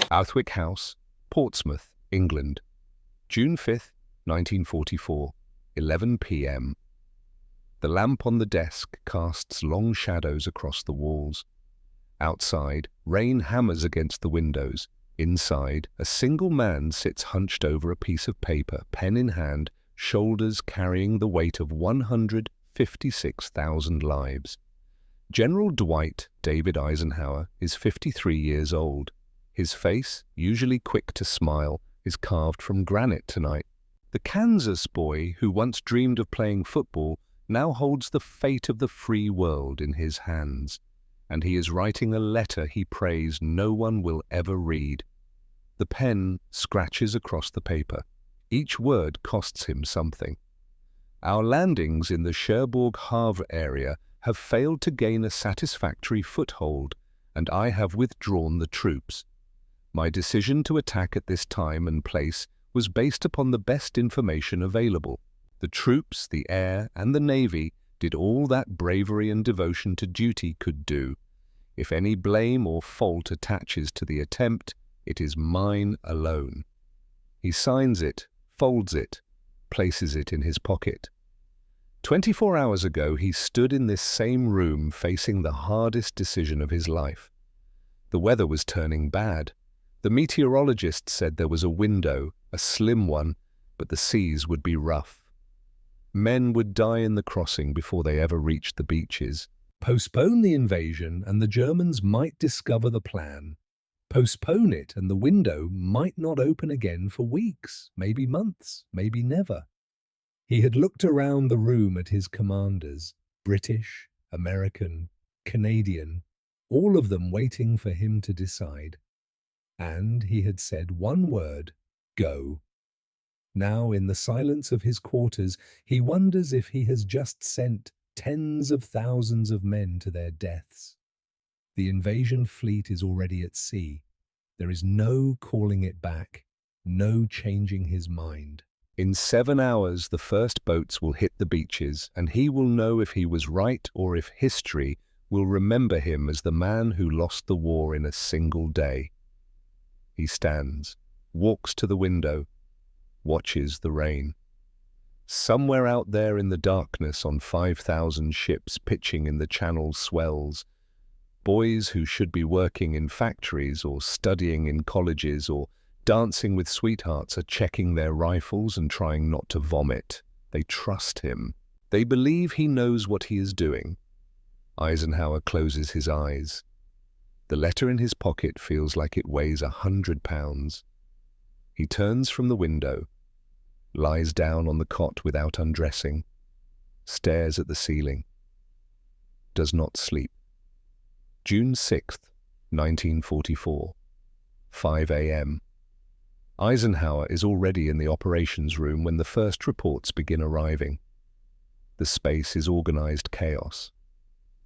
Outhwick House, Portsmouth, England, June 5th, 1944, 11 p.m. The lamp on the desk casts long shadows across the walls. Outside, rain hammers against the windows. Inside, a single man sits hunched over a piece of paper, pen in hand, shoulders carrying the weight of 156,000 lives. General Dwight David Eisenhower is 53 years old. His face, usually quick to smile, is carved from granite tonight. The Kansas boy who once dreamed of playing football now holds the fate of the free world in his hands, and he is writing a letter he prays no one will ever read. The pen scratches across the paper. Each word costs him something. Our landings in the Cherbourg Havre area have failed to gain a satisfactory foothold, and I have withdrawn the troops. My decision to attack at this time and place was based upon the best information available. The troops, the air, and the navy did all that bravery and devotion to duty could do. If any blame or fault attaches to the attempt, it is mine alone. He signs it, folds it, places it in his pocket. 24 hours ago, he stood in this same room facing the hardest decision of his life. The weather was turning bad. The meteorologist said there was a window, a slim one, but the seas would be rough. Men would die in the crossing before they ever reached the beaches. Postpone the invasion and the Germans might discover the plan. Postpone it and the window might not open again for weeks, maybe months, maybe never. He had looked around the room at his commanders, British, American, Canadian, all of them waiting for him to decide. And he had said one word, go. Now, in the silence of his quarters, he wonders if he has just sent tens of thousands of men to their deaths. The invasion fleet is already at sea. There is no calling it back, no changing his mind. In 7 hours, the first boats will hit the beaches, and he will know if he was right or if history will remember him as the man who lost the war in a single day. He stands, walks to the window, watches the rain. Somewhere out there in the darkness on 5,000 ships pitching in the Channel's swells, boys who should be working in factories or studying in colleges or dancing with sweethearts are checking their rifles and trying not to vomit. They trust him. They believe he knows what he is doing. Eisenhower closes his eyes. The letter in his pocket feels like it weighs 100 pounds. He turns from the window, lies down on the cot without undressing, stares at the ceiling, does not sleep. June 6th, 1944, 5 a.m. Eisenhower is already in the operations room when the first reports begin arriving. The space is organized chaos.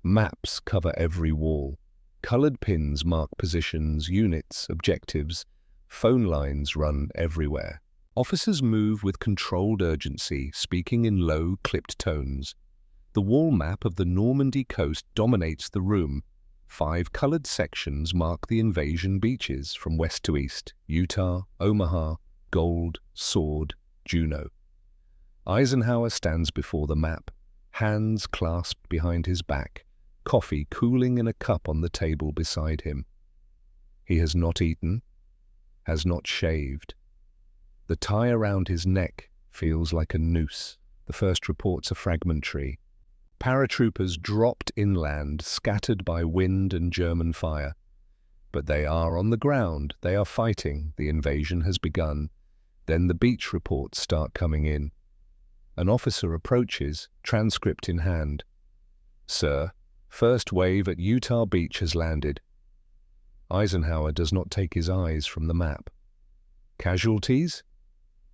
Maps cover every wall. Colored pins mark positions, units, objectives. Phone lines run everywhere. Officers move with controlled urgency, speaking in low, clipped tones. The wall map of the Normandy coast dominates the room. 5 colored sections mark the invasion beaches from west to east: Utah, Omaha, Gold, Sword, Juneau. Eisenhower stands before the map, hands clasped behind his back, coffee cooling in a cup on the table beside him. He has not eaten, has not shaved. The tie around his neck feels like a noose. The first reports are fragmentary. Paratroopers dropped inland, scattered by wind and German fire. But they are on the ground, they are fighting, the invasion has begun. Then the beach reports start coming in. An officer approaches, transcript in hand. "Sir, first wave at Utah Beach has landed." Eisenhower does not take his eyes from the map. "Casualties?"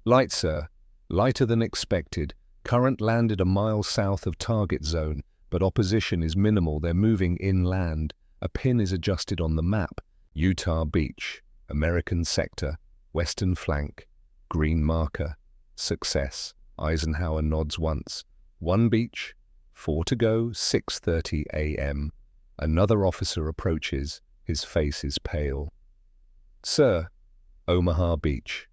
"Light, sir. Lighter than expected. Current landed a mile south of target zone, but opposition is minimal. They're moving inland. A pin is adjusted on the map. Utah Beach, American sector, western flank, green marker. Success." Eisenhower nods once. One beach, 4 to go, 6:30 a.m. Another officer approaches. His face is pale. Sir, Omaha Beach.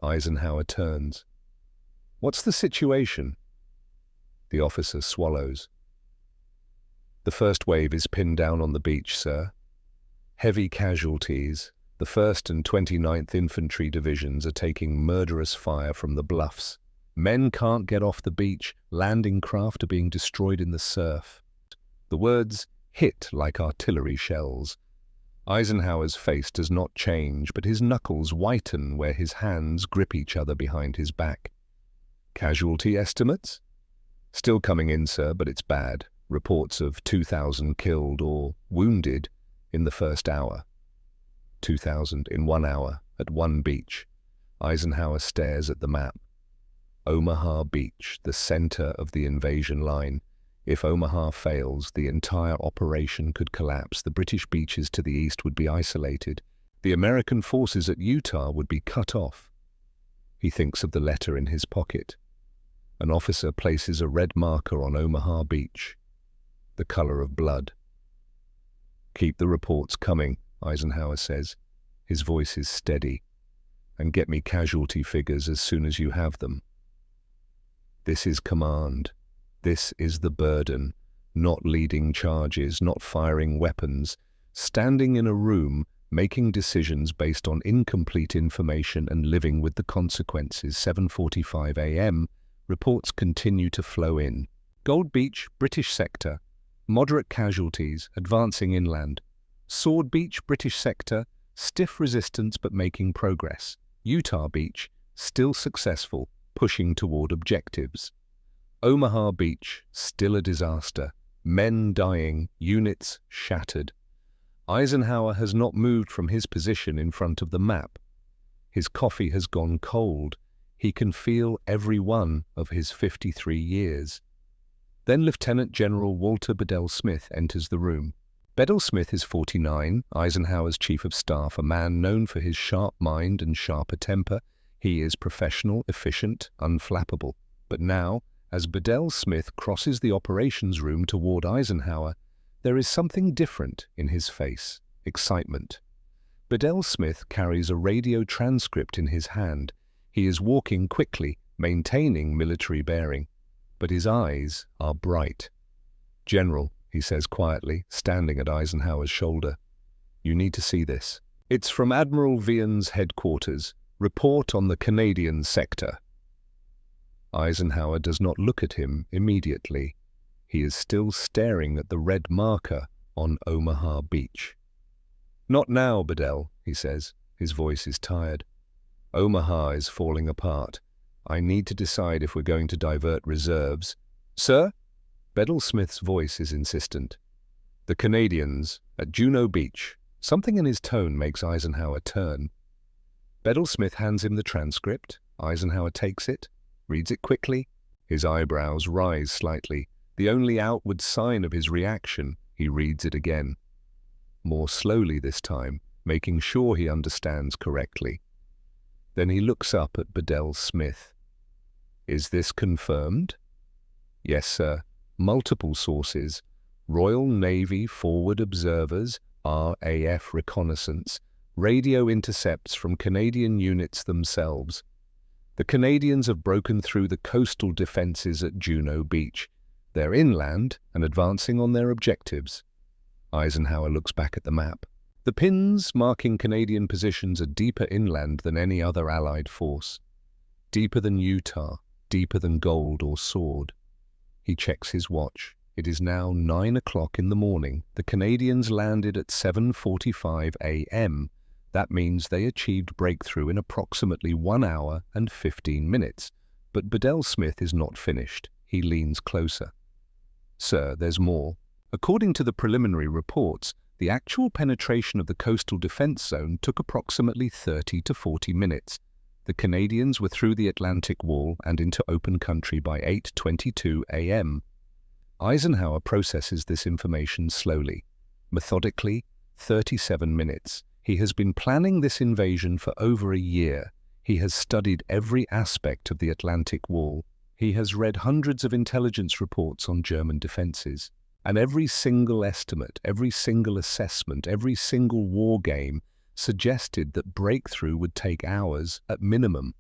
Eisenhower turns. What's the situation? The officer swallows. The first wave is pinned down on the beach, sir. Heavy casualties. The 1st and 29th Infantry Divisions are taking murderous fire from the bluffs. Men can't get off the beach. Landing craft are being destroyed in the surf. The words hit like artillery shells. Eisenhower's face does not change, but his knuckles whiten where his hands grip each other behind his back. Casualty estimates? Still coming in, sir, but it's bad. Reports of 2,000 killed or wounded in the first hour. 2,000 in 1 hour at one beach. Eisenhower stares at the map. Omaha Beach, the center of the invasion line. If Omaha fails, the entire operation could collapse. The British beaches to the east would be isolated. The American forces at Utah would be cut off. He thinks of the letter in his pocket. An officer places a red marker on Omaha Beach, the color of blood. "Keep the reports coming," Eisenhower says. His voice is steady. "And get me casualty figures as soon as you have them." This is command. This is the burden. Not leading charges, not firing weapons. Standing in a room, making decisions based on incomplete information and living with the consequences. 7:45 a.m. Reports continue to flow in. Gold Beach, British sector. Moderate casualties, advancing inland. Sword Beach, British sector. Stiff resistance but making progress. Utah Beach, still successful, pushing toward objectives. Omaha Beach, still a disaster. Men dying, units shattered. Eisenhower has not moved from his position in front of the map. His coffee has gone cold. He can feel every one of his 53 years. Then Lieutenant General Walter Bedell Smith enters the room. Bedell Smith is 49, Eisenhower's chief of staff, a man known for his sharp mind and sharper temper. He is professional, efficient, unflappable. But now, as Bedell Smith crosses the operations room toward Eisenhower, there is something different in his face: excitement. Bedell Smith carries a radio transcript in his hand. He is walking quickly, maintaining military bearing, but his eyes are bright. "General," he says quietly, standing at Eisenhower's shoulder, "you need to see this. It's from Admiral Vian's headquarters. Report on the Canadian sector." Eisenhower does not look at him immediately. He is still staring at the red marker on Omaha Beach. "Not now, Bedell," he says. His voice is tired. "Omaha is falling apart. I need to decide if we're going to divert reserves." "Sir?" Bedell Smith's voice is insistent. "The Canadians at Juno Beach." Something in his tone makes Eisenhower turn. Bedell Smith hands him the transcript. Eisenhower takes it, reads it quickly. His eyebrows rise slightly. The only outward sign of his reaction. He reads it again. More slowly this time, making sure he understands correctly. Then he looks up at Bedell Smith. "Is this confirmed?" "Yes, sir. Multiple sources. Royal Navy forward observers, RAF reconnaissance, radio intercepts from Canadian units themselves. The Canadians have broken through the coastal defenses at Juno Beach. They're inland and advancing on their objectives." Eisenhower looks back at the map. The pins marking Canadian positions are deeper inland than any other Allied force. Deeper than Utah, deeper than Gold or Sword. He checks his watch. It is now 9 o'clock in the morning. The Canadians landed at 7:45 a.m. That means they achieved breakthrough in approximately 1 hour and 15 minutes. But Bedell Smith is not finished. He leans closer. "Sir, there's more. According to the preliminary reports, the actual penetration of the coastal defense zone took approximately 30 to 40 minutes. The Canadians were through the Atlantic Wall and into open country by 8:22 a.m. Eisenhower processes this information slowly, methodically, 37 minutes. He has been planning this invasion for over a year. He has studied every aspect of the Atlantic Wall. He has read hundreds of intelligence reports on German defenses. And every single estimate, every single assessment, every single war game suggested that breakthrough would take hours at minimum,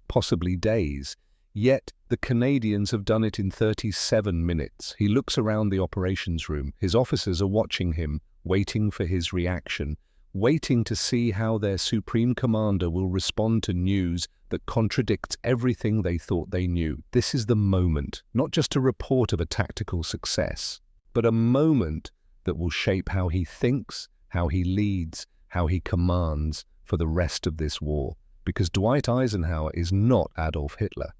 possibly days. Yet the Canadians have done it in 37 minutes. He looks around the operations room. His officers are watching him, waiting for his reaction, waiting to see how their supreme commander will respond to news that contradicts everything they thought they knew. This is the moment, not just a report of a tactical success, but a moment that will shape how he thinks, how he leads, how he commands for the rest of this war. Because Dwight Eisenhower is not Adolf Hitler.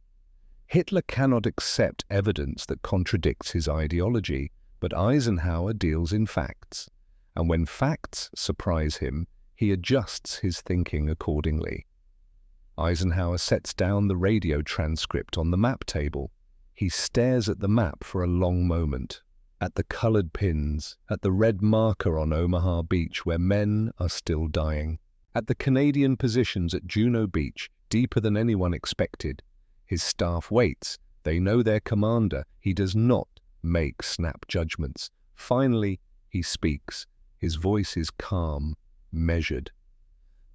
Hitler cannot accept evidence that contradicts his ideology, but Eisenhower deals in facts. And when facts surprise him, he adjusts his thinking accordingly. Eisenhower sets down the radio transcript on the map table. He stares at the map for a long moment, at the colored pins, at the red marker on Omaha Beach where men are still dying, at the Canadian positions at Juno Beach, deeper than anyone expected. His staff waits. They know their commander. He does not make snap judgments. Finally, he speaks. His voice is calm, measured.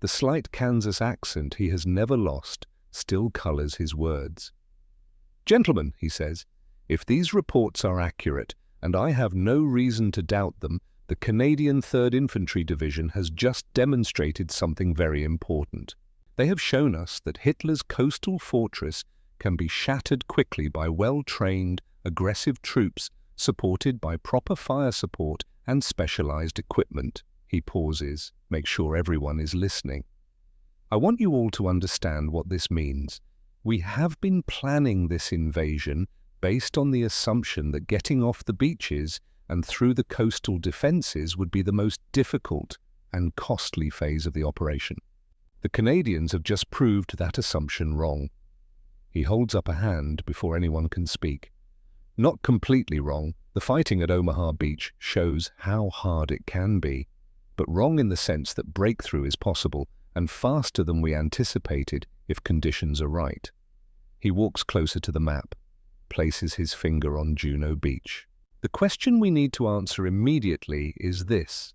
The slight Kansas accent he has never lost still colors his words. "Gentlemen," he says, "if these reports are accurate, and I have no reason to doubt them, the Canadian 3rd Infantry Division has just demonstrated something very important. They have shown us that Hitler's coastal fortress can be shattered quickly by well-trained, aggressive troops supported by proper fire support and specialized equipment." He pauses, makes sure everyone is listening. "I want you all to understand what this means. We have been planning this invasion based on the assumption that getting off the beaches and through the coastal defenses would be the most difficult and costly phase of the operation. The Canadians have just proved that assumption wrong." He holds up a hand before anyone can speak. "Not completely wrong. The fighting at Omaha Beach shows how hard it can be, but wrong in the sense that breakthrough is possible and faster than we anticipated if conditions are right." He walks closer to the map, places his finger on Juno Beach. "The question we need to answer immediately is this: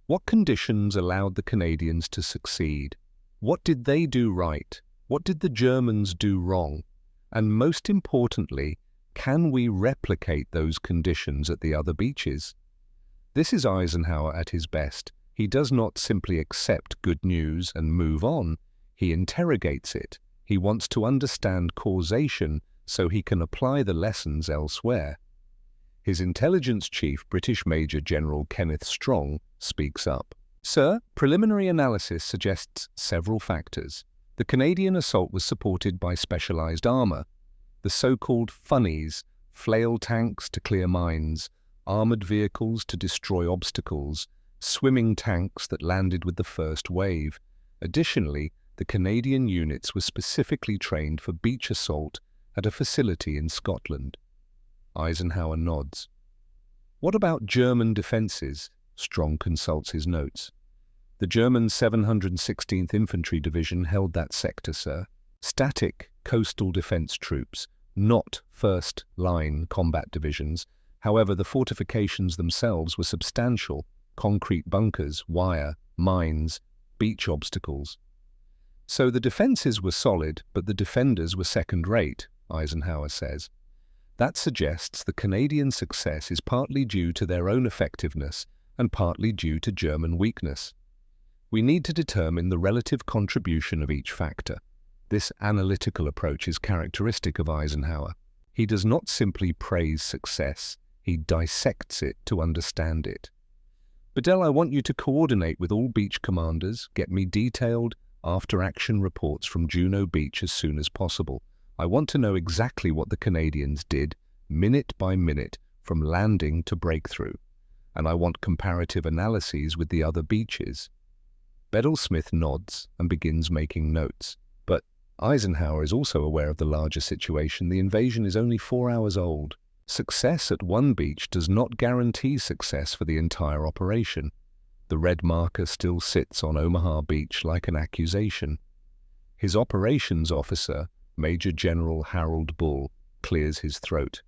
what conditions allowed the Canadians to succeed? What did they do right? What did the Germans do wrong? And most importantly, can we replicate those conditions at the other beaches?" This is Eisenhower at his best. He does not simply accept good news and move on. He interrogates it. He wants to understand causation so he can apply the lessons elsewhere. His intelligence chief, British Major General Kenneth Strong, speaks up. "Sir, preliminary analysis suggests several factors. The Canadian assault was supported by specialized armor, the so-called funnies, flail tanks to clear mines, armored vehicles to destroy obstacles, swimming tanks that landed with the first wave. Additionally, the Canadian units were specifically trained for beach assault at a facility in Scotland." Eisenhower nods. "What about German defenses?" Strong consults his notes. "The German 716th Infantry Division held that sector, sir. Static coastal defense troops, not first-line combat divisions. However, the fortifications themselves were substantial: concrete bunkers, wire, mines, beach obstacles." "So the defenses were solid, but the defenders were second-rate," Eisenhower says. "That suggests the Canadian success is partly due to their own effectiveness and partly due to German weakness. We need to determine the relative contribution of each factor." This analytical approach is characteristic of Eisenhower. He does not simply praise success, he dissects it to understand it. "Bedell, I want you to coordinate with all beach commanders, get me detailed after-action reports from Juno Beach as soon as possible. I want to know exactly what the Canadians did, minute by minute, from landing to breakthrough. And I want comparative analyses with the other beaches." Bedell-Smith nods and begins making notes. But Eisenhower is also aware of the larger situation. The invasion is only 4 hours old. Success at one beach does not guarantee success for the entire operation. The red marker still sits on Omaha Beach like an accusation. His operations officer, Major General Harold Bull, clears his throat.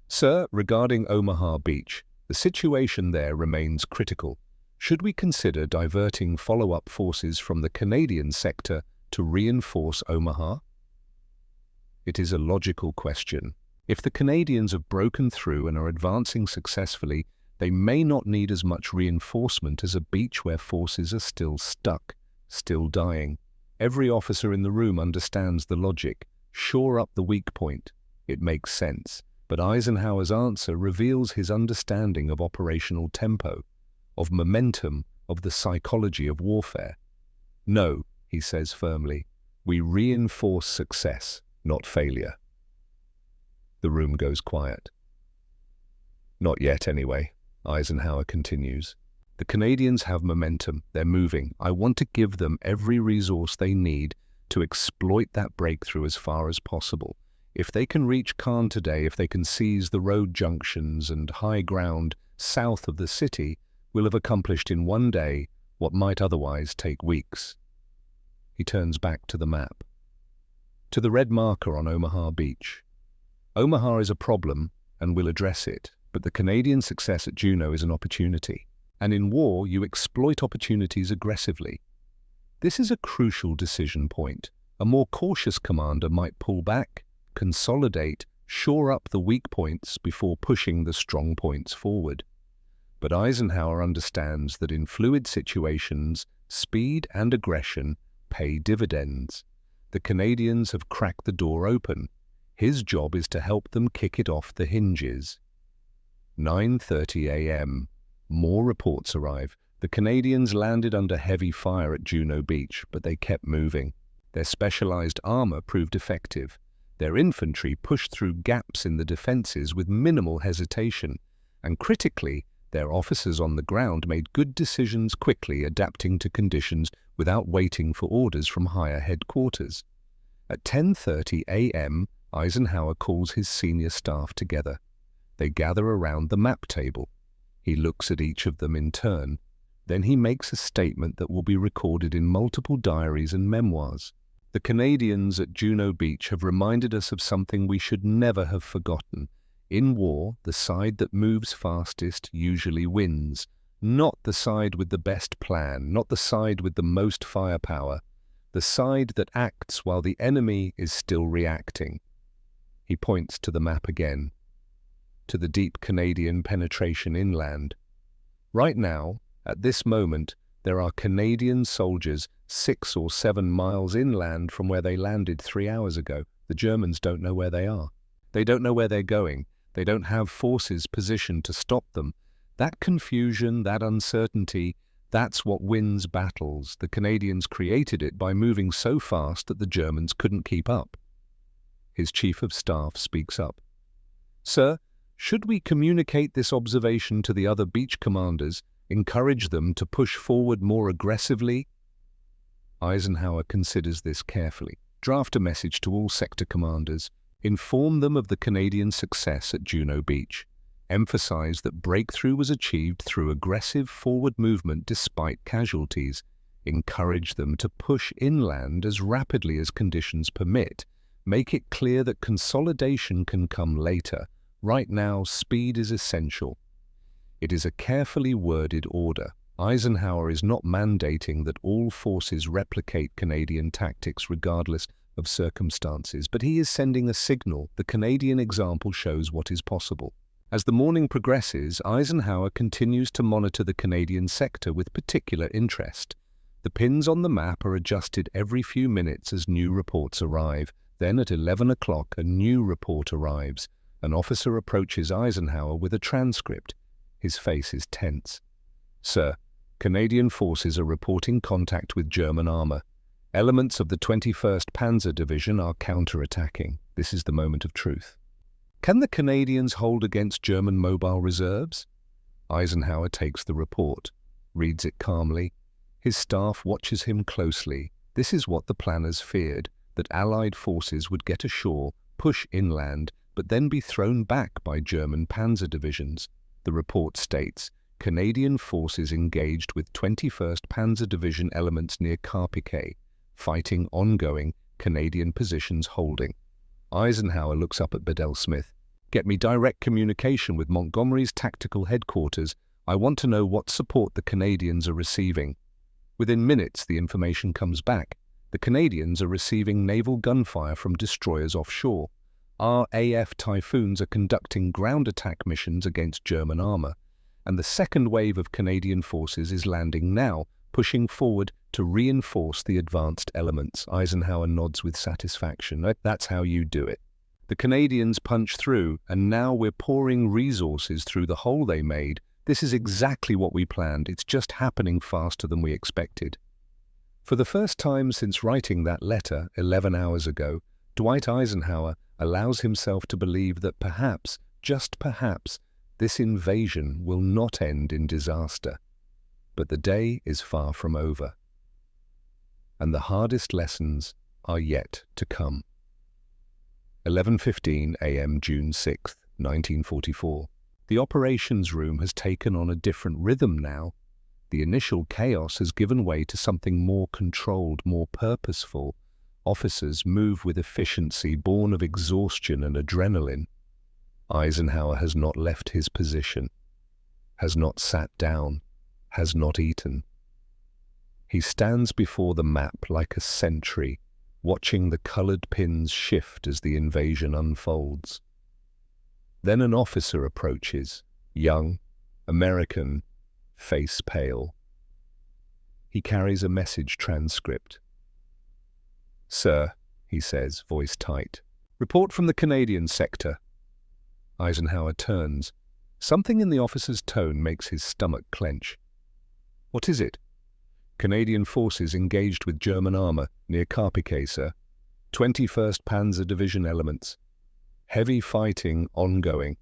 "Sir, regarding Omaha Beach, the situation there remains critical. Should we consider diverting follow-up forces from the Canadian sector to reinforce Omaha? It is a logical question. If the Canadians have broken through and are advancing successfully, they may not need as much reinforcement as a beach where forces are still stuck, still dying. Every officer in the room understands the logic. Shore up the weak point. It makes sense. But Eisenhower's answer reveals his understanding of operational tempo, of momentum, of the psychology of warfare. No, he says firmly, we reinforce success, not failure. The room goes quiet. Not yet, anyway, Eisenhower continues. The Canadians have momentum. They're moving. I want to give them every resource they need to exploit that breakthrough as far as possible. If they can reach Caen today, if they can seize the road junctions and high ground south of the city, we'll have accomplished in one day what might otherwise take weeks. He turns back to the map, to the red marker on Omaha Beach. Omaha is a problem, and we'll address it, but the Canadian success at Juno is an opportunity. And in war, you exploit opportunities aggressively. This is a crucial decision point. A more cautious commander might pull back, consolidate, shore up the weak points before pushing the strong points forward. But Eisenhower understands that in fluid situations, speed and aggression pay dividends. The Canadians have cracked the door open. His job is to help them kick it off the hinges. 9:30 a.m. More reports arrive. The Canadians landed under heavy fire at Juno Beach, but they kept moving. Their specialized armor proved effective. Their infantry pushed through gaps in the defenses with minimal hesitation. And critically, their officers on the ground made good decisions quickly, adapting to conditions without waiting for orders from higher headquarters. At 10:30 a.m., Eisenhower calls his senior staff together. They gather around the map table. He looks at each of them in turn. Then he makes a statement that will be recorded in multiple diaries and memoirs. The Canadians at Juno Beach have reminded us of something we should never have forgotten. In war, the side that moves fastest usually wins. Not the side with the best plan, not the side with the most firepower. The side that acts while the enemy is still reacting. He points to the map again, to the deep Canadian penetration inland. Right now, at this moment, there are Canadian soldiers 6 or 7 miles inland from where they landed 3 hours ago. The Germans don't know where they are. They don't know where they're going. They don't have forces positioned to stop them. That confusion, that uncertainty, that's what wins battles. The Canadians created it by moving so fast that the Germans couldn't keep up. His chief of staff speaks up. Sir, should we communicate this observation to the other beach commanders, encourage them to push forward more aggressively? Eisenhower considers this carefully. Draft a message to all sector commanders. Inform them of the Canadian success at Juno Beach. Emphasize that breakthrough was achieved through aggressive forward movement despite casualties. Encourage them to push inland as rapidly as conditions permit. Make it clear that consolidation can come later. Right now, speed is essential. It is a carefully worded order. Eisenhower is not mandating that all forces replicate Canadian tactics regardless of circumstances, but he is sending a signal. The Canadian example shows what is possible. As the morning progresses, Eisenhower continues to monitor the Canadian sector with particular interest. The pins on the map are adjusted every few minutes as new reports arrive. Then at 11 o'clock, a new report arrives. An officer approaches Eisenhower with a transcript. His face is tense. Sir, Canadian forces are reporting contact with German armor. Elements of the 21st Panzer Division are counter-attacking. This is the moment of truth. Can the Canadians hold against German mobile reserves? Eisenhower takes the report, reads it calmly. His staff watches him closely. This is what the planners feared, that Allied forces would get ashore, push inland, but then be thrown back by German panzer divisions. The report states, Canadian forces engaged with 21st Panzer Division elements near Carpiquet, fighting ongoing, Canadian positions holding. Eisenhower looks up at Bedell Smith. Get me direct communication with Montgomery's tactical headquarters. I want to know what support the Canadians are receiving. Within minutes, the information comes back. The Canadians are receiving naval gunfire from destroyers offshore. RAF Typhoons are conducting ground attack missions against German armor. And the second wave of Canadian forces is landing now, pushing forward to reinforce the advanced elements. Eisenhower nods with satisfaction. That's how you do it. The Canadians punch through, and now we're pouring resources through the hole they made. This is exactly what we planned. It's just happening faster than we expected. For the first time since writing that letter 11 hours ago, Dwight Eisenhower allows himself to believe that perhaps, just perhaps, this invasion will not end in disaster. But the day is far from over. And the hardest lessons are yet to come. 11:15 a.m. June 6, 1944. The operations room has taken on a different rhythm now. The initial chaos has given way to something more controlled, more purposeful. Officers move with efficiency born of exhaustion and adrenaline. Eisenhower has not left his position, has not sat down, has not eaten. He stands before the map like a sentry, watching the colored pins shift as the invasion unfolds. Then an officer approaches, young, American, face pale. He carries a message transcript. "Sir," he says, voice tight. "Report from the Canadian sector." Eisenhower turns. Something in the officer's tone makes his stomach clench. "What is it?" "Canadian forces engaged with German armor near Carpiquet, sir. 21st Panzer Division elements. Heavy fighting ongoing."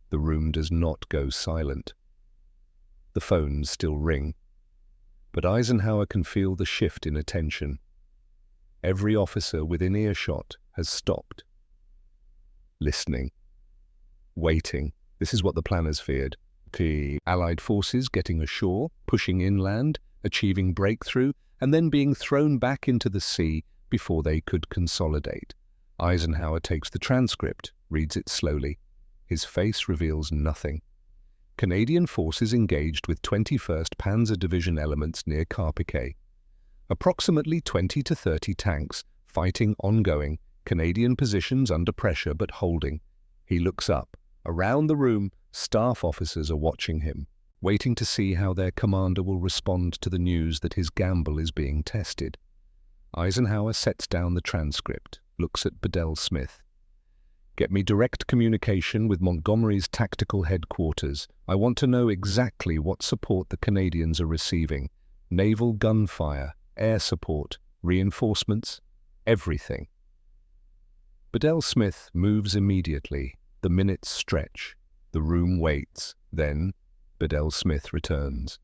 The room does not go silent. The phones still ring. But Eisenhower can feel the shift in attention. Every officer within earshot has stopped. Listening. Waiting. This is what the planners feared. The Allied forces getting ashore, pushing inland, achieving breakthrough, and then being thrown back into the sea before they could consolidate. Eisenhower takes the transcript, reads it slowly. His face reveals nothing. Canadian forces engaged with 21st Panzer Division elements near Carpiquet. Approximately 20 to 30 tanks, fighting ongoing, Canadian positions under pressure but holding. He looks up. Around the room, staff officers are watching him, waiting to see how their commander will respond to the news that his gamble is being tested. Eisenhower sets down the transcript, looks at Bedell Smith. "Get me direct communication with Montgomery's tactical headquarters. I want to know exactly what support the Canadians are receiving. Naval gunfire, air support, reinforcements, everything." Bedell Smith moves immediately. The minutes stretch. The room waits. Then Bedell Smith returns.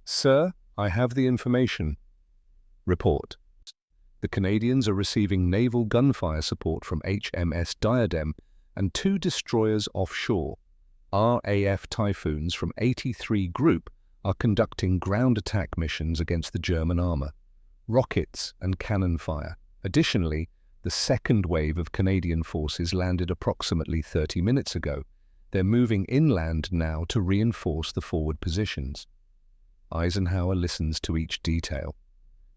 "Sir, I have the information." "Report." "The Canadians are receiving naval gunfire support from HMS Diadem and 2 destroyers offshore. RAF Typhoons from 83 Group are conducting ground attack missions against the German armor. Rockets and cannon fire. Additionally, the second wave of Canadian forces landed approximately 30 minutes ago. They're moving inland now to reinforce the forward positions." Eisenhower listens to each detail.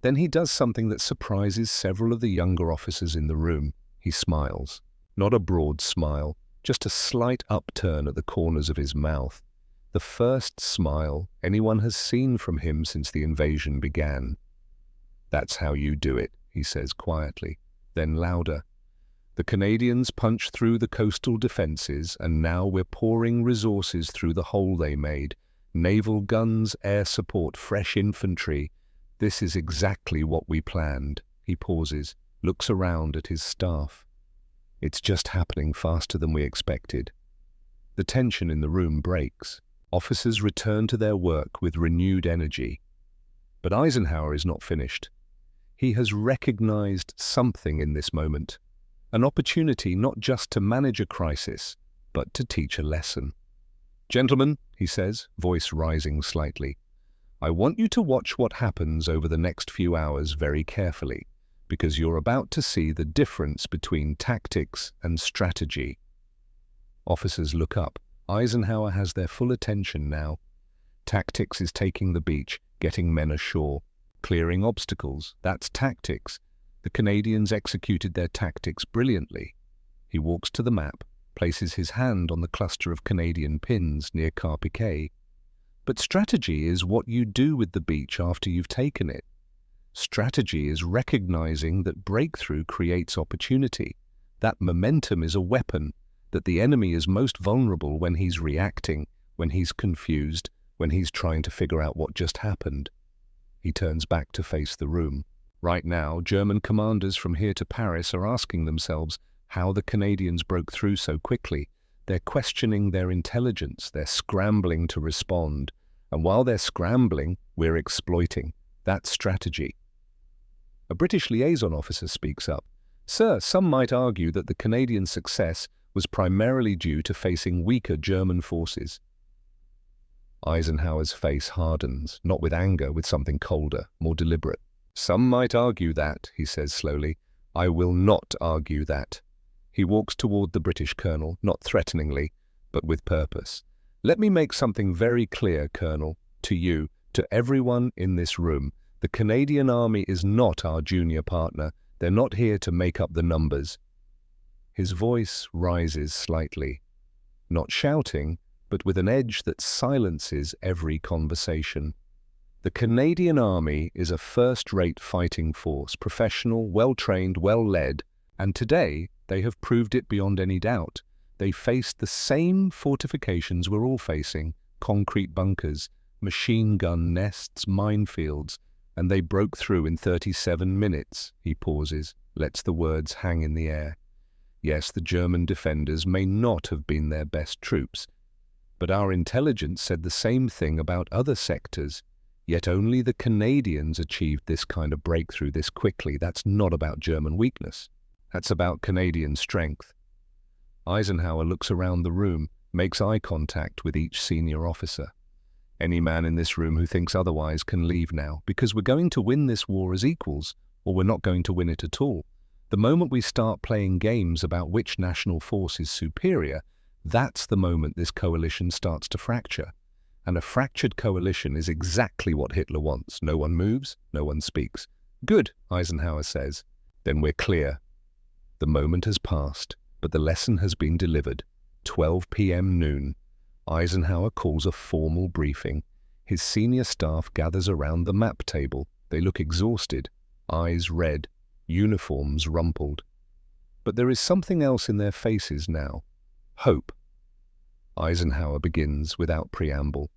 Then he does something that surprises several of the younger officers in the room. He smiles. Not a broad smile, just a slight upturn at the corners of his mouth. The first smile anyone has seen from him since the invasion began. "That's how you do it," he says quietly. Then louder. "The Canadians punched through the coastal defenses, and now we're pouring resources through the hole they made. Naval guns, air support, fresh infantry. This is exactly what we planned." He pauses, looks around at his staff. It's just happening faster than we expected. The tension in the room breaks. Officers return to their work with renewed energy. But Eisenhower is not finished. He has recognized something in this moment. An opportunity not just to manage a crisis, but to teach a lesson. "Gentlemen," he says, voice rising slightly, "I want you to watch what happens over the next few hours very carefully, because you're about to see the difference between tactics and strategy." Officers look up, Eisenhower has their full attention now. Tactics is taking the beach, getting men ashore. Clearing obstacles, that's tactics. The Canadians executed their tactics brilliantly. He walks to the map, places his hand on the cluster of Canadian pins near Carpiquet. But strategy is what you do with the beach after you've taken it. Strategy is recognizing that breakthrough creates opportunity. That momentum is a weapon, that the enemy is most vulnerable when he's reacting, when he's confused, when he's trying to figure out what just happened. He turns back to face the room. Right now, German commanders from here to Paris are asking themselves how the Canadians broke through so quickly. They're questioning their intelligence, they're scrambling to respond. And while they're scrambling, we're exploiting. That's strategy. A British liaison officer speaks up. Sir, some might argue that the Canadian success was primarily due to facing weaker German forces. Eisenhower's face hardens, not with anger, with something colder, more deliberate. Some might argue that, he says slowly. I will not argue that. He walks toward the British colonel, not threateningly, but with purpose. Let me make something very clear, Colonel, to you, to everyone in this room. The Canadian Army is not our junior partner. They're not here to make up the numbers. His voice rises slightly, not shouting, but with an edge that silences every conversation. The Canadian Army is a first-rate fighting force, professional, well-trained, well-led, and today they have proved it beyond any doubt. They faced the same fortifications we're all facing, concrete bunkers, machine gun nests, minefields, and they broke through in 37 minutes. He pauses, lets the words hang in the air. Yes, the German defenders may not have been their best troops, but our intelligence said the same thing about other sectors. Yet only the Canadians achieved this kind of breakthrough this quickly. That's not about German weakness. That's about Canadian strength. Eisenhower looks around the room, makes eye contact with each senior officer. Any man in this room who thinks otherwise can leave now, because we're going to win this war as equals, or we're not going to win it at all. The moment we start playing games about which national force is superior, that's the moment this coalition starts to fracture. And a fractured coalition is exactly what Hitler wants. No one moves, no one speaks. Good, Eisenhower says. Then we're clear. The moment has passed, but the lesson has been delivered. 12 p.m. noon. Eisenhower calls a formal briefing. His senior staff gathers around the map table. They look exhausted, eyes red, uniforms rumpled. But there is something else in their faces now. Hope. Eisenhower begins without preamble.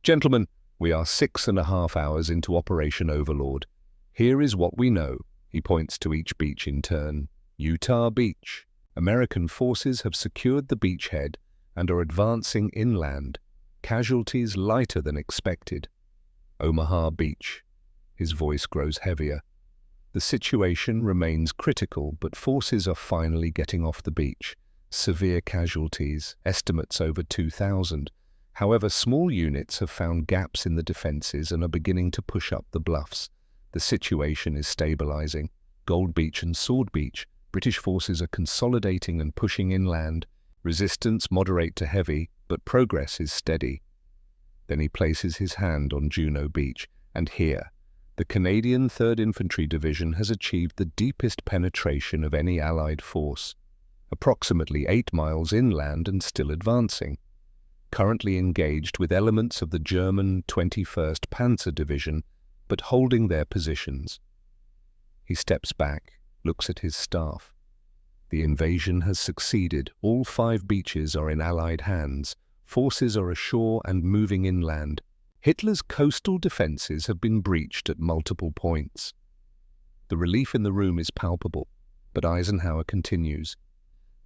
Gentlemen, we are 6.5 hours into Operation Overlord. Here is what we know. He points to each beach in turn. Utah Beach. American forces have secured the beachhead and are advancing inland. Casualties lighter than expected. Omaha Beach. His voice grows heavier. The situation remains critical, but forces are finally getting off the beach. Severe casualties, estimates over 2,000. However, small units have found gaps in the defenses and are beginning to push up the bluffs. The situation is stabilizing. Gold Beach and Sword Beach, British forces are consolidating and pushing inland. Resistance moderate to heavy, but progress is steady. Then he places his hand on Juno Beach, and here, the Canadian 3rd Infantry Division has achieved the deepest penetration of any Allied force. Approximately 8 miles inland and still advancing. Currently engaged with elements of the German 21st Panzer Division, but holding their positions. He steps back, looks at his staff. The invasion has succeeded. All 5 beaches are in Allied hands. Forces are ashore and moving inland. Hitler's coastal defenses have been breached at multiple points. The relief in the room is palpable, but Eisenhower continues.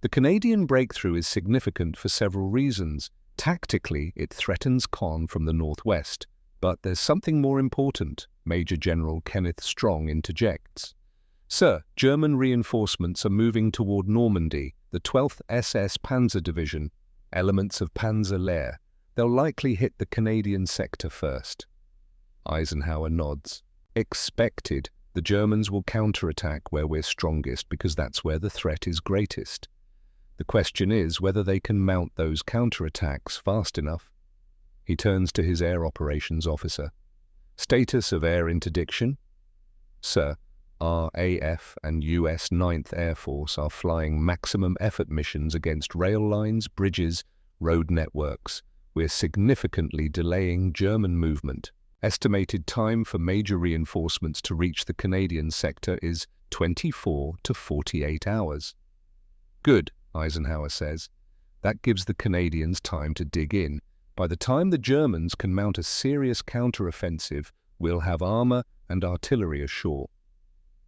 The Canadian breakthrough is significant for several reasons. Tactically, it threatens Caen from the northwest. But there's something more important, Major General Kenneth Strong interjects. Sir, German reinforcements are moving toward Normandy, the 12th SS Panzer Division, elements of Panzer Lehr. They'll likely hit the Canadian sector first. Eisenhower nods. Expected. The Germans will counterattack where we're strongest because that's where the threat is greatest. The question is whether they can mount those counterattacks fast enough. He turns to his air operations officer. Status of air interdiction? Sir, RAF and US 9th Air Force are flying maximum effort missions against rail lines, bridges, road networks. We're significantly delaying German movement. Estimated time for major reinforcements to reach the Canadian sector is 24 to 48 hours. Good, Eisenhower says. That gives the Canadians time to dig in. By the time the Germans can mount a serious counter-offensive, we'll have armor and artillery ashore.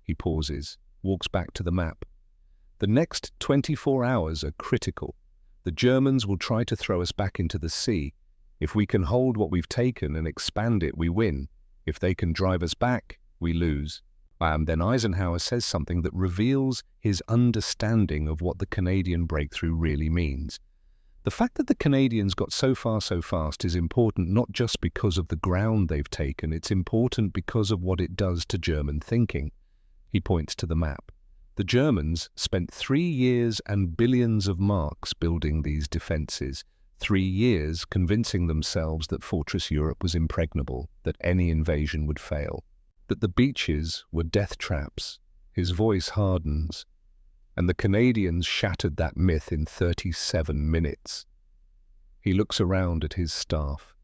He pauses, walks back to the map. The next 24 hours are critical. The Germans will try to throw us back into the sea. If we can hold what we've taken and expand it, we win. If they can drive us back, we lose. Then Eisenhower says something that reveals his understanding of what the Canadian breakthrough really means. The fact that the Canadians got so far so fast is important not just because of the ground they've taken, it's important because of what it does to German thinking. He points to the map. The Germans spent 3 years and billions of marks building these defenses. 3 years convincing themselves that Fortress Europe was impregnable, that any invasion would fail, that the beaches were death traps. His voice hardens, and the Canadians shattered that myth in 37 minutes. He looks around at his staff.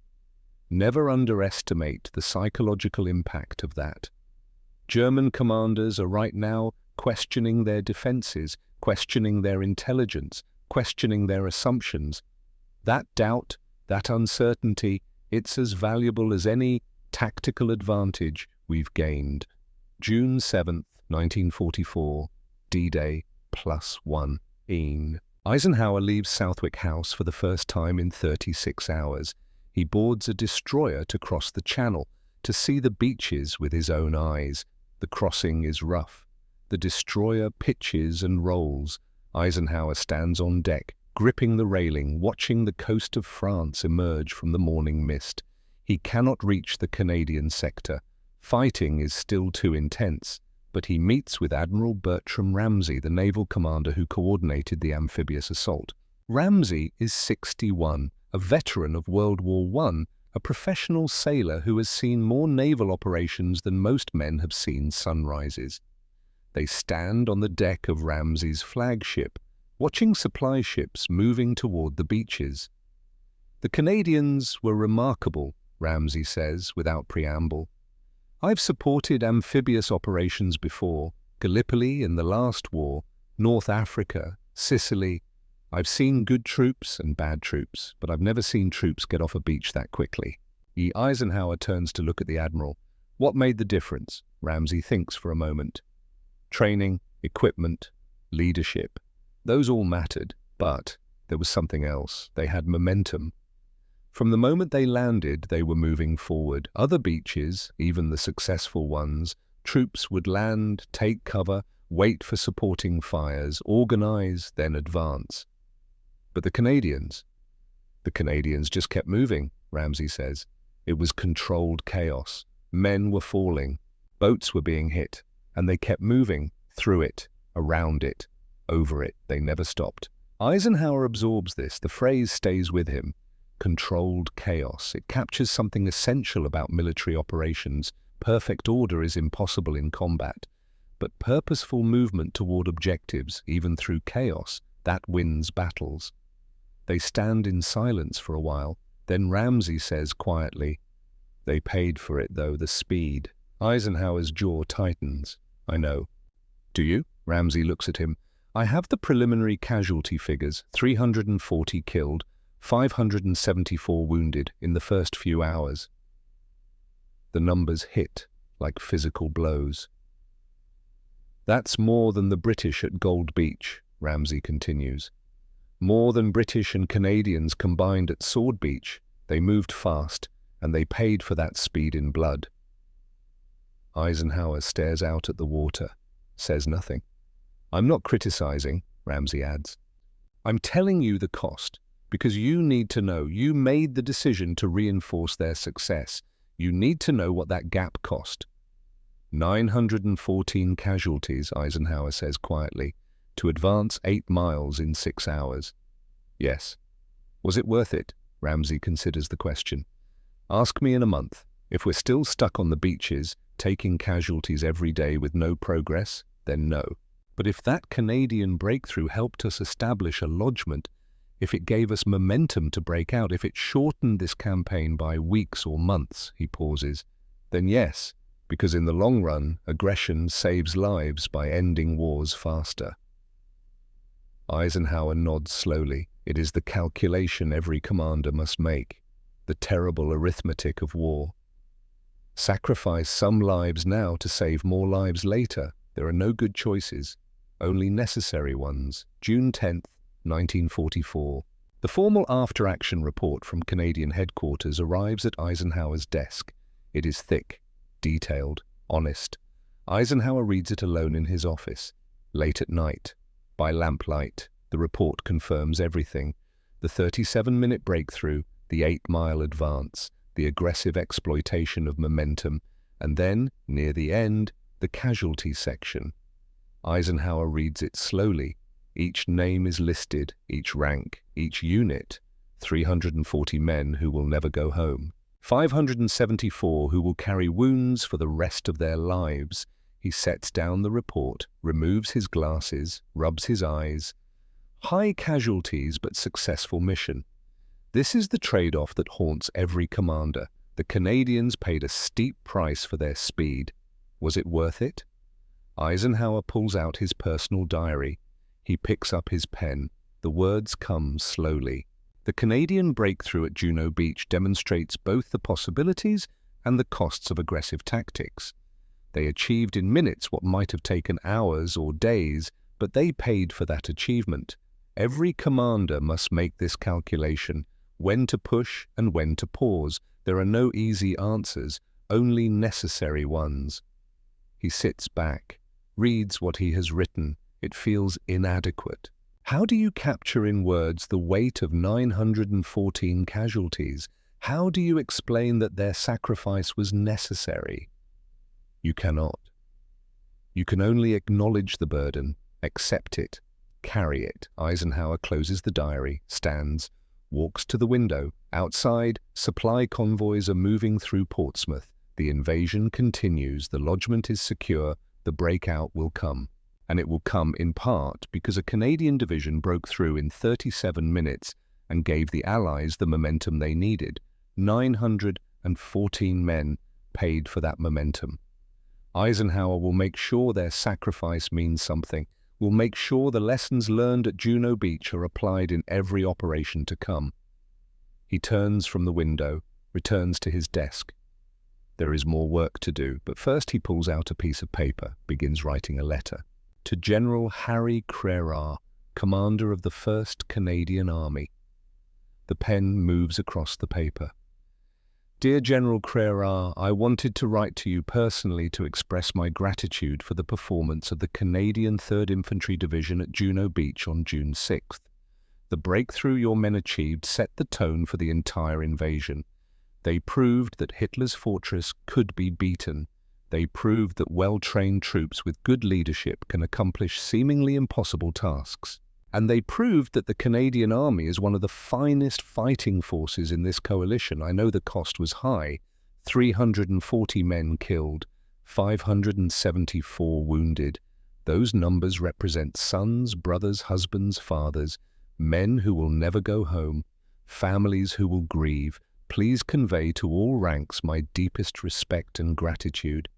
Never underestimate the psychological impact of that. German commanders are right now questioning their defenses, questioning their intelligence, questioning their assumptions. That doubt, that uncertainty, it's as valuable as any tactical advantage we've gained. June 7th, 1944, D-Day +1. Eisenhower leaves Southwick House for the first time in 36 hours. He boards a destroyer to cross the channel, to see the beaches with his own eyes. The crossing is rough. The destroyer pitches and rolls. Eisenhower stands on deck, gripping the railing, watching the coast of France emerge from the morning mist. He cannot reach the Canadian sector. Fighting is still too intense, but he meets with Admiral Bertram Ramsay, the naval commander who coordinated the amphibious assault. Ramsay is 61, a veteran of World War I, a professional sailor who has seen more naval operations than most men have seen sunrises. They stand on the deck of Ramsay's flagship, watching supply ships moving toward the beaches. The Canadians were remarkable, Ramsay says without preamble. I've supported amphibious operations before, Gallipoli in the last war, North Africa, Sicily. I've seen good troops and bad troops, but I've never seen troops get off a beach that quickly. Eisenhower turns to look at the Admiral. What made the difference? Ramsay thinks for a moment. Training, equipment, leadership. Those all mattered, but there was something else. They had momentum. From the moment they landed, they were moving forward. Other beaches, even the successful ones, troops would land, take cover, wait for supporting fires, organize, then advance. But the Canadians just kept moving, Ramsay says. It was controlled chaos. Men were falling. Boats were being hit. And they kept moving, through it, around it, over it. They never stopped. Eisenhower absorbs this. The phrase stays with him. Controlled chaos. It captures something essential about military operations. Perfect order is impossible in combat. But purposeful movement toward objectives, even through chaos, that wins battles. They stand in silence for a while. Then Ramsay says quietly, "They paid for it, though, the speed." Eisenhower's jaw tightens. "I know." "Do you?" Ramsay looks at him. "I have the preliminary casualty figures, 340 killed, 574 wounded in the first few hours." The numbers hit like physical blows. "That's more than the British at Gold Beach," Ramsay continues. "More than British and Canadians combined at Sword Beach. They moved fast, and they paid for that speed in blood." Eisenhower stares out at the water, says nothing. "I'm not criticizing," Ramsay adds. "I'm telling you the cost, because you need to know. You made the decision to reinforce their success. You need to know what that gap cost." 914 casualties, Eisenhower says quietly. to advance 8 miles in 6 hours. Yes. Was it worth it? Ramsey considers the question. Ask me in a month. If we're still stuck on the beaches, taking casualties every day with no progress, then no. But if that Canadian breakthrough helped us establish a lodgment, if it gave us momentum to break out, if it shortened this campaign by weeks or months, he pauses, then yes, because in the long run, aggression saves lives by ending wars faster. Eisenhower nods slowly. It is the calculation every commander must make, the terrible arithmetic of war. Sacrifice some lives now to save more lives later. There are no good choices, only necessary ones. June 10th, 1944. The formal after-action report from Canadian headquarters arrives at Eisenhower's desk. It is thick, detailed, honest. Eisenhower reads it alone in his office. Late at night, by lamplight, the report confirms everything. The 37-minute breakthrough, the 8-mile advance, the aggressive exploitation of momentum, and then, near the end, the casualty section. Eisenhower reads it slowly. Each name is listed, each rank, each unit. 340 men who will never go home. 574 who will carry wounds for the rest of their lives. He sets down the report, removes his glasses, rubs his eyes. High casualties but successful mission. This is the trade-off that haunts every commander. The Canadians paid a steep price for their speed. Was it worth it? Eisenhower pulls out his personal diary. He picks up his pen. The words come slowly. The Canadian breakthrough at Juno Beach demonstrates both the possibilities and the costs of aggressive tactics. They achieved in minutes what might have taken hours or days, but they paid for that achievement. Every commander must make this calculation, when to push and when to pause. There are no easy answers, only necessary ones. He sits back, reads what he has written. It feels inadequate. How do you capture in words the weight of 914 casualties? How do you explain that their sacrifice was necessary? You cannot. You can only acknowledge the burden, accept it, carry it. Eisenhower closes the diary, stands, walks to the window. Outside, supply convoys are moving through Portsmouth. The invasion continues. The lodgment is secure. The breakout will come. And it will come in part because a Canadian division broke through in 37 minutes and gave the Allies the momentum they needed. 914 men paid for that momentum. Eisenhower will make sure their sacrifice means something, will make sure the lessons learned at Juno Beach are applied in every operation to come. He turns from the window, returns to his desk. There is more work to do, but first he pulls out a piece of paper, begins writing a letter. To General Harry Crerar, commander of the 1st Canadian Army. The pen moves across the paper. Dear General Crerar, I wanted to write to you personally to express my gratitude for the performance of the Canadian 3rd Infantry Division at Juno Beach on June 6th. The breakthrough your men achieved set the tone for the entire invasion. They proved that Hitler's fortress could be beaten. They proved that well-trained troops with good leadership can accomplish seemingly impossible tasks. And they proved that the Canadian Army is one of the finest fighting forces in this coalition. I know the cost was high. 340 men killed, 574 wounded. Those numbers represent sons, brothers, husbands, fathers, men who will never go home, families who will grieve. Please convey to all ranks my deepest respect and gratitude.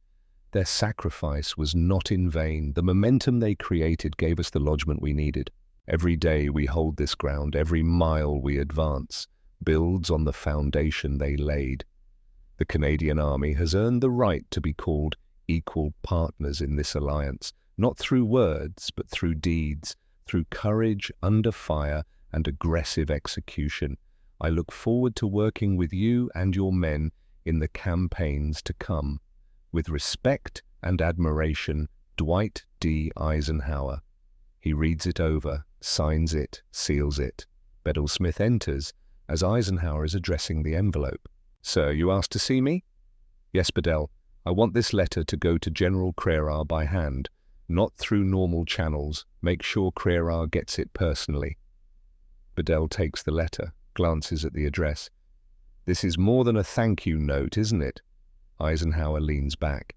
Their sacrifice was not in vain. The momentum they created gave us the lodgment we needed. Every day we hold this ground, every mile we advance, builds on the foundation they laid. The Canadian Army has earned the right to be called equal partners in this alliance, not through words, but through deeds, through courage under fire and aggressive execution. I look forward to working with you and your men in the campaigns to come. With respect and admiration, Dwight D. Eisenhower. He reads it over, signs it, seals it. Bedell Smith enters as Eisenhower is addressing the envelope. Sir, you asked to see me? Yes, Bedell. I want this letter to go to General Crerar by hand. Not through normal channels. Make sure Crerar gets it personally. Bedell takes the letter, glances at the address. This is more than a thank you note, isn't it? Eisenhower leans back.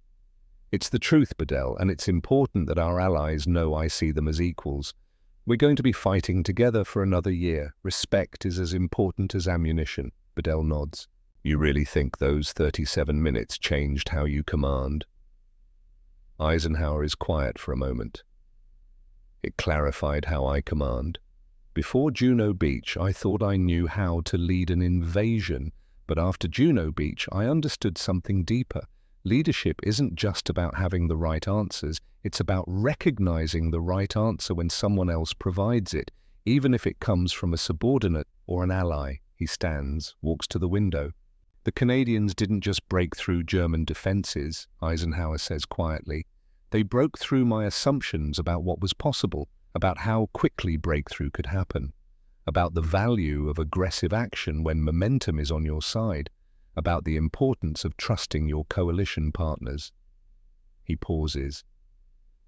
It's the truth, Bedell, and it's important that our allies know I see them as equals. We're going to be fighting together for another year. Respect is as important as ammunition. Bedell nods. You really think those 37 minutes changed how you command? Eisenhower is quiet for a moment. It clarified how I command. Before Juno Beach, I thought I knew how to lead an invasion, but after Juno Beach, I understood something deeper. Leadership isn't just about having the right answers, it's about recognizing the right answer when someone else provides it, even if it comes from a subordinate or an ally. He stands, walks to the window. The Canadians didn't just break through German defenses, Eisenhower says quietly. They broke through my assumptions about what was possible, about how quickly breakthrough could happen, about the value of aggressive action when momentum is on your side, about the importance of trusting your coalition partners. He pauses.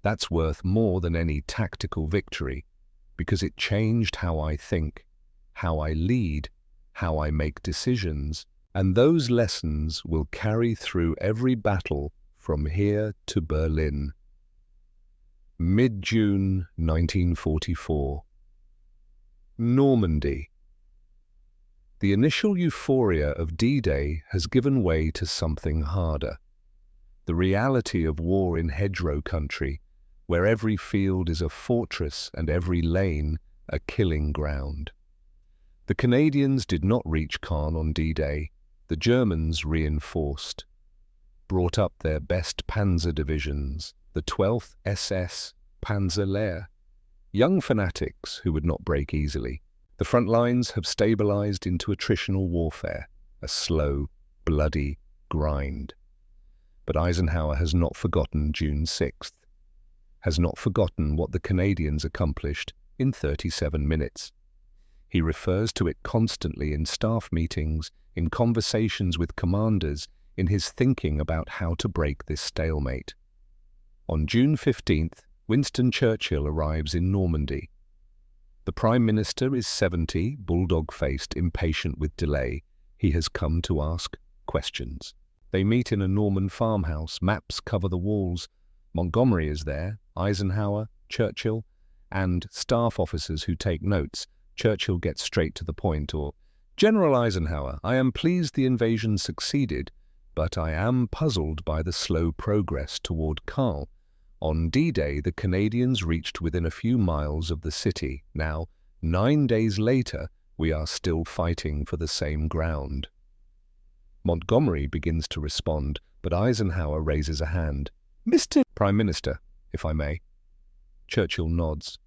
That's worth more than any tactical victory, because it changed how I think, how I lead, how I make decisions, and those lessons will carry through every battle from here to Berlin. Mid-June 1944. Normandy. The initial euphoria of D-Day has given way to something harder. The reality of war in hedgerow country, where every field is a fortress and every lane a killing ground. The Canadians did not reach Caen on D-Day. The Germans reinforced, brought up their best panzer divisions, the 12th SS Panzer Lehr, young fanatics who would not break easily. The front lines have stabilized into attritional warfare, a slow, bloody grind. But Eisenhower has not forgotten June 6th, has not forgotten what the Canadians accomplished in 37 minutes. He refers to it constantly in staff meetings, in conversations with commanders, in his thinking about how to break this stalemate. On June 15th, Winston Churchill arrives in Normandy. The Prime Minister is 70, bulldog-faced, impatient with delay. He has come to ask questions. They meet in a Norman farmhouse. Maps cover the walls. Montgomery is there, Eisenhower, Churchill, and staff officers who take notes. Churchill gets straight to the point, or, General Eisenhower, I am pleased the invasion succeeded, but I am puzzled by the slow progress toward Caen. On D-Day, the Canadians reached within a few miles of the city. Now, 9 days later, we are still fighting for the same ground. Montgomery begins to respond, but Eisenhower raises a hand. Mr. Prime Minister, if I may. Churchill nods.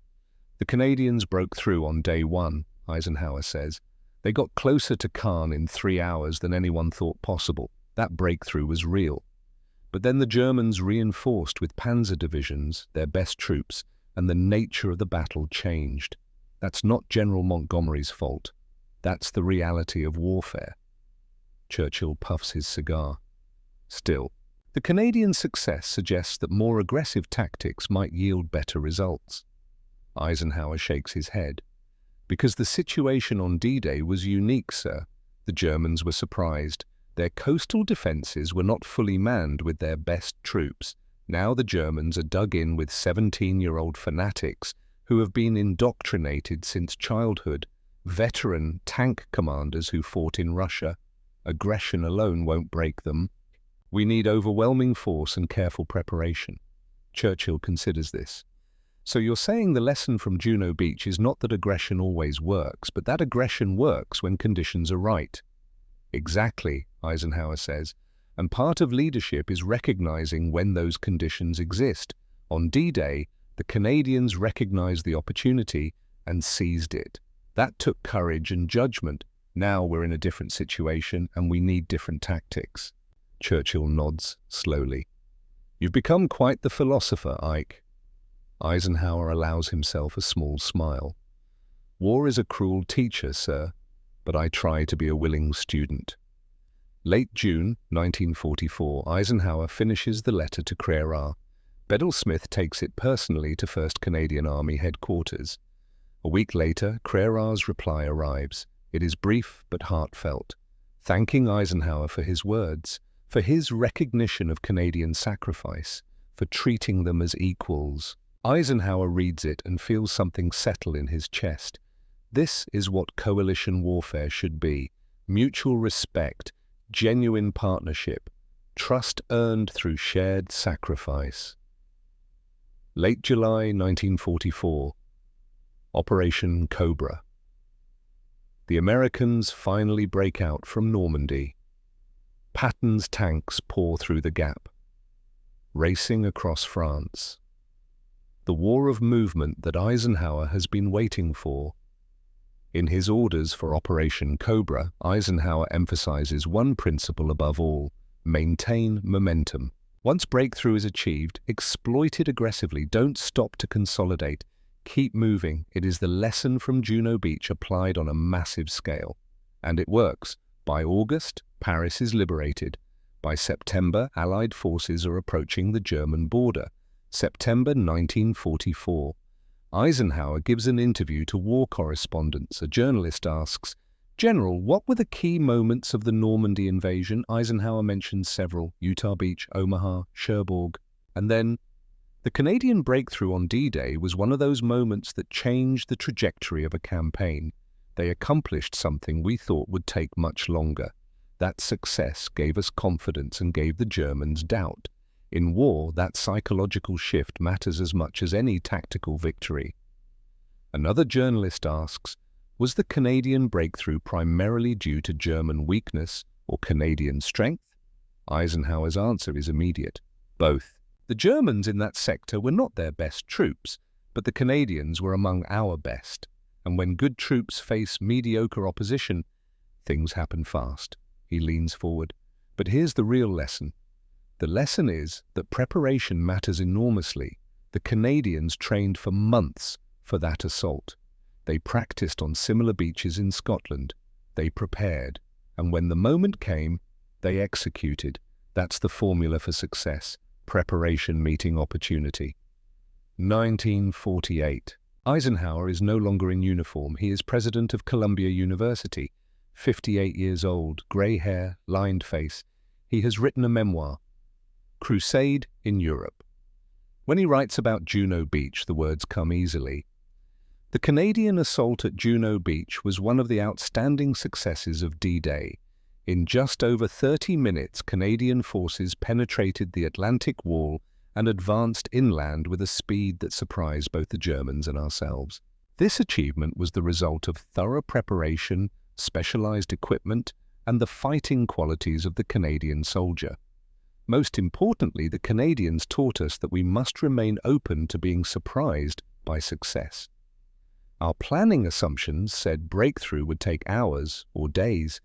The Canadians broke through on day one, Eisenhower says. They got closer to Caen in 3 hours than anyone thought possible. That breakthrough was real. But then the Germans reinforced with panzer divisions, their best troops, and the nature of the battle changed. That's not General Montgomery's fault. That's the reality of warfare. Churchill puffs his cigar. Still, the Canadian success suggests that more aggressive tactics might yield better results. Eisenhower shakes his head. Because the situation on D-Day was unique, sir. The Germans were surprised. Their coastal defenses were not fully manned with their best troops. Now the Germans are dug in with 17-year-old fanatics who have been indoctrinated since childhood, veteran tank commanders who fought in Russia. Aggression alone won't break them. We need overwhelming force and careful preparation. Churchill considers this. So you're saying the lesson from Juno Beach is not that aggression always works, but that aggression works when conditions are right. Exactly, Eisenhower says, and part of leadership is recognizing when those conditions exist. On D-Day, the Canadians recognized the opportunity and seized it. That took courage and judgment. Now we're in a different situation and we need different tactics. Churchill nods slowly. You've become quite the philosopher, Ike. Eisenhower allows himself a small smile. War is a cruel teacher, sir, but I try to be a willing student. Late June 1944, Eisenhower finishes the letter to Crerar. Bedell-Smith takes it personally to 1st Canadian Army headquarters. A week later, Crérar's reply arrives. It is brief but heartfelt, thanking Eisenhower for his words, for his recognition of Canadian sacrifice, for treating them as equals. Eisenhower reads it and feels something settle in his chest. This is what coalition warfare should be: mutual respect, genuine partnership, trust earned through shared sacrifice. Late July 1944. Operation Cobra. The Americans finally break out from Normandy. Patton's tanks pour through the gap, racing across France. The war of movement that Eisenhower has been waiting for. In his orders for Operation Cobra, Eisenhower emphasizes one principle above all: maintain momentum. Once breakthrough is achieved, exploit it aggressively. Don't stop to consolidate. Keep moving. It is the lesson from Juno Beach applied on a massive scale. And it works. By August, Paris is liberated. By September, Allied forces are approaching the German border. September 1944. Eisenhower gives an interview to war correspondents. A journalist asks, "General, what were the key moments of the Normandy invasion?" Eisenhower mentions several: Utah Beach, Omaha, Cherbourg. And then, "The Canadian breakthrough on D-Day was one of those moments that changed the trajectory of a campaign. They accomplished something we thought would take much longer. That success gave us confidence and gave the Germans doubt. In war, that psychological shift matters as much as any tactical victory." Another journalist asks, "Was the Canadian breakthrough primarily due to German weakness or Canadian strength?" Eisenhower's answer is immediate: both. The Germans in that sector were not their best troops, but the Canadians were among our best. And when good troops face mediocre opposition, things happen fast. He leans forward. But here's the real lesson. The lesson is that preparation matters enormously. The Canadians trained for months for that assault. They practiced on similar beaches in Scotland. They prepared. And when the moment came, they executed. That's the formula for success. Preparation meeting opportunity. 1948. Eisenhower is no longer in uniform. He is president of Columbia University. 58 years old, grey hair, lined face. He has written a memoir, Crusade in Europe. When he writes about Juno Beach, the words come easily. The Canadian assault at Juno Beach was one of the outstanding successes of D-Day. In just over 30 minutes, Canadian forces penetrated the Atlantic Wall and advanced inland with a speed that surprised both the Germans and ourselves. This achievement was the result of thorough preparation, specialized equipment, and the fighting qualities of the Canadian soldier. Most importantly, the Canadians taught us that we must remain open to being surprised by success. Our planning assumptions said breakthrough would take hours or days.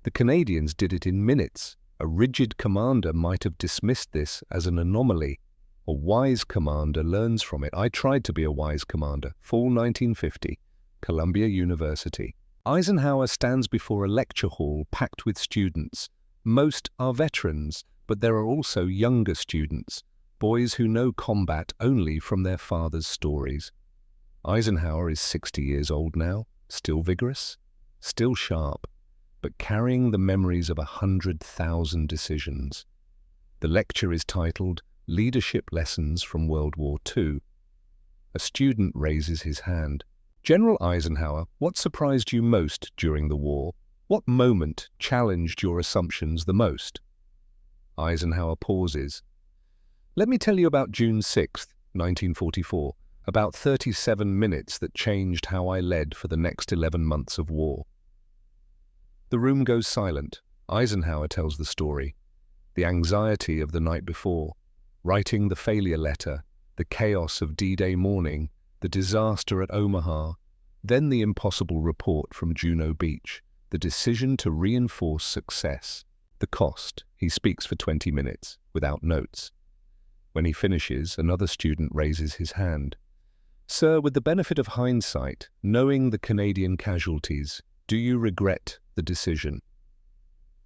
The Canadians did it in minutes. A rigid commander might have dismissed this as an anomaly. A wise commander learns from it. I tried to be a wise commander. Fall 1950, Columbia University. Eisenhower stands before a lecture hall packed with students. Most are veterans, but there are also younger students, boys who know combat only from their father's stories. Eisenhower is 60 years old now, still vigorous, still sharp, but carrying the memories of 100,000 decisions. The lecture is titled Leadership Lessons from World War II. A student raises his hand. "General Eisenhower, what surprised you most during the war? What moment challenged your assumptions the most?" Eisenhower pauses. "Let me tell you about June 6th, 1944, about 37 minutes that changed how I led for the next 11 months of war." The room goes silent. Eisenhower tells the story. The anxiety of the night before, writing the failure letter, the chaos of D-Day morning, the disaster at Omaha, then the impossible report from Juno Beach, the decision to reinforce success. The cost. He speaks for 20 minutes, without notes. When he finishes, another student raises his hand. "Sir, with the benefit of hindsight, knowing the Canadian casualties, do you regret the decision?"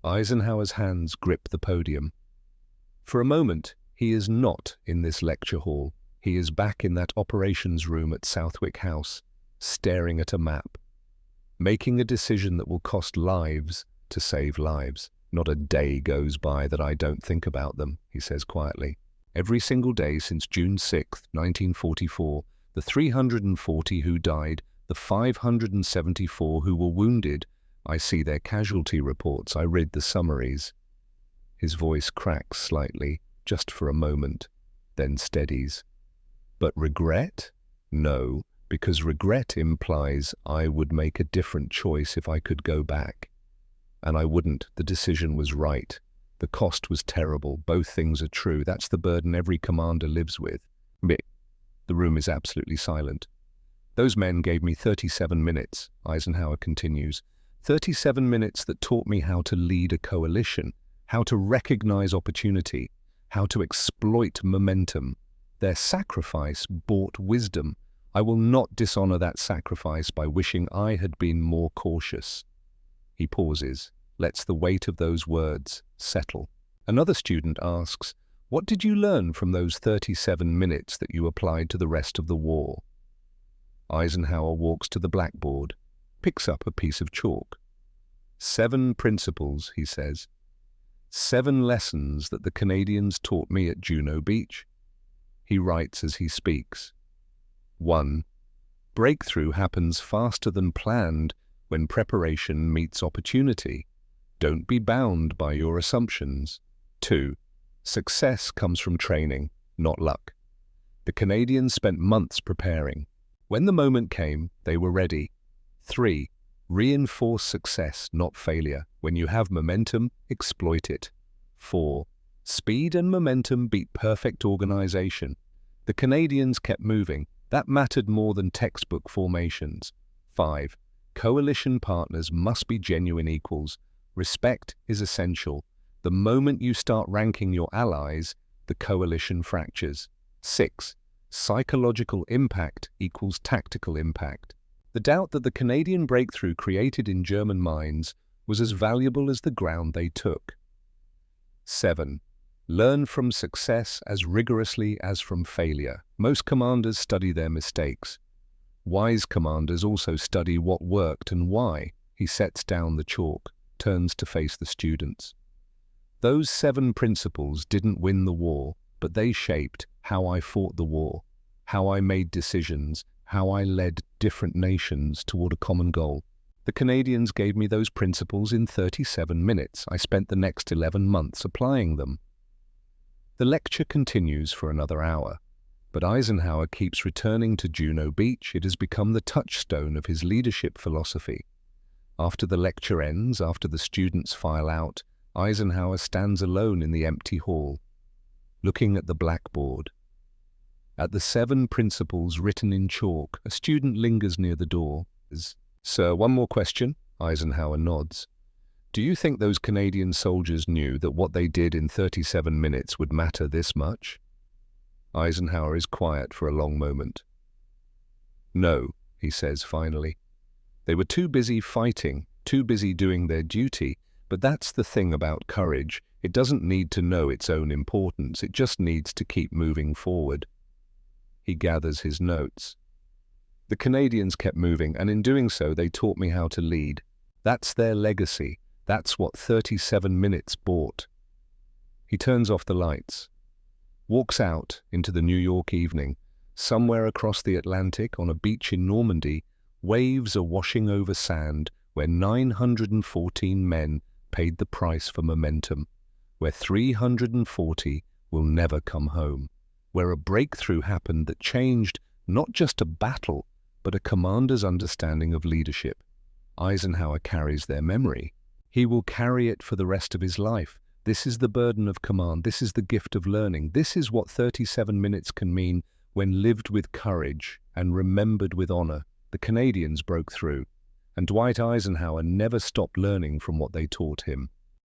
Eisenhower's hands grip the podium. For a moment, He is not in this lecture hall. He is back in that operations room at Southwick House, staring at a map, making a decision that will cost lives to save lives. Not a day goes by that I don't think about them, he says quietly. Every single day since June 6, 1944, the 340 who died, the 574 who were wounded, I see their casualty reports, I read the summaries. His voice cracks slightly, just for a moment, then steadies. But regret? No, because regret implies I would make a different choice if I could go back. And I wouldn't. The decision was right. The cost was terrible. Both things are true. That's the burden every commander lives with. The room is absolutely silent. Those men gave me 37 minutes, Eisenhower continues. 37 minutes that taught me how to lead a coalition, how to recognize opportunity, how to exploit momentum. Their sacrifice bought wisdom. I will not dishonor that sacrifice by wishing I had been more cautious. He pauses, lets the weight of those words settle. Another student asks, what did you learn from those 37 minutes that you applied to the rest of the war? Eisenhower walks to the blackboard, picks up a piece of chalk. 7 principles, he says. 7 lessons that the Canadians taught me at Juno Beach. He writes as he speaks. 1. Breakthrough happens faster than planned when preparation meets opportunity. Don't be bound by your assumptions. 2. Success comes from training, not luck. The Canadians spent months preparing. When the moment came, they were ready. 3. Reinforce success, not failure. When you have momentum, exploit it. 4. Speed and momentum beat perfect organization. The Canadians kept moving. That mattered more than textbook formations. 5. Coalition partners must be genuine equals. Respect is essential. The moment you start ranking your allies, the coalition fractures. 6. Psychological impact equals tactical impact. The doubt that the Canadian breakthrough created in German minds was as valuable as the ground they took. 7. Learn from success as rigorously as from failure. Most commanders study their mistakes. Wise commanders also study what worked and why. He sets down the chalk, turns to face the students. Those 7 principles didn't win the war, but they shaped how I fought the war, how I made decisions, how I led different nations toward a common goal. The Canadians gave me those principles in 37 minutes. I spent the next 11 months applying them. The lecture continues for another hour, but Eisenhower keeps returning to Juno Beach. It has become the touchstone of his leadership philosophy. After the lecture ends, after the students file out, Eisenhower stands alone in the empty hall, looking at the blackboard. At the 7 principles written in chalk, a student lingers near the door. Sir, one more question? Eisenhower nods. Do you think those Canadian soldiers knew that what they did in 37 minutes would matter this much? Eisenhower is quiet for a long moment. No, he says finally. They were too busy fighting, too busy doing their duty, but that's the thing about courage. It doesn't need to know its own importance, it just needs to keep moving forward. He gathers his notes. The Canadians kept moving, and in doing so they taught me how to lead. That's their legacy. That's what 37 minutes bought. He turns off the lights, walks out into the New York evening. Somewhere across the Atlantic, on a beach in Normandy, waves are washing over sand where 914 men paid the price for momentum, where 340 will never come home, where a breakthrough happened that changed not just a battle, but a commander's understanding of leadership. Eisenhower carries their memory. He will carry it for the rest of his life. This is the burden of command. This is the gift of learning. This is what 37 minutes can mean when lived with courage and remembered with honor. The Canadians broke through, and Dwight Eisenhower never stopped learning from what they taught him.